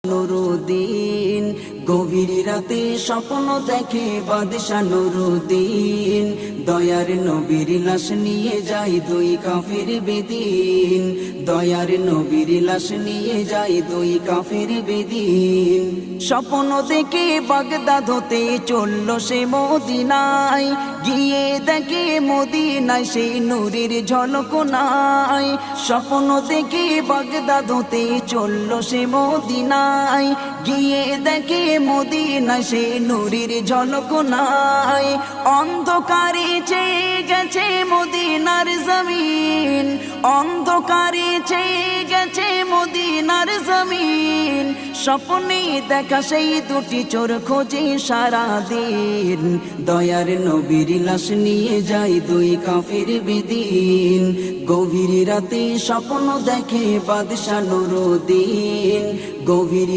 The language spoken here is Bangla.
নুরুদ্দিন গভীর রাতে স্বপ্ন দেখে বাদশা নুরুদ্দিন, দয়ার নবীর লাশ নিয়ে যায় দুই কাফের বেদিন, দয়ার নবীর লাশ নিয়ে যায় দুই কাফের বেদিন। স্বপ্ন দেখে বাগদাদ হতে চলল সে মদিনায়, গিয়ে দেখে মদিনায় সেই নূরের ঝলক নাই। স্বপ্ন দেখে বাগদাদ হতে চলল সে মদিনায়, গিয়ে দেখে মদিনায় সে নূরের ঝলক নাই। অন্ধকারে চেয়ে গেছে মদিনার জমিন, অন্ধকারে চেয়ে গেছে মদিনার জমিন। স্বপ্নে দেখা সেই দুটি চোর খোঁজে সারা দিন, দয়ার নবীর লাশ নিয়ে যায় দুই কাফের বেদিন। গভীর রাতে স্বপ্ন দেখে বাদশা নুরুদ্দিন, গভীর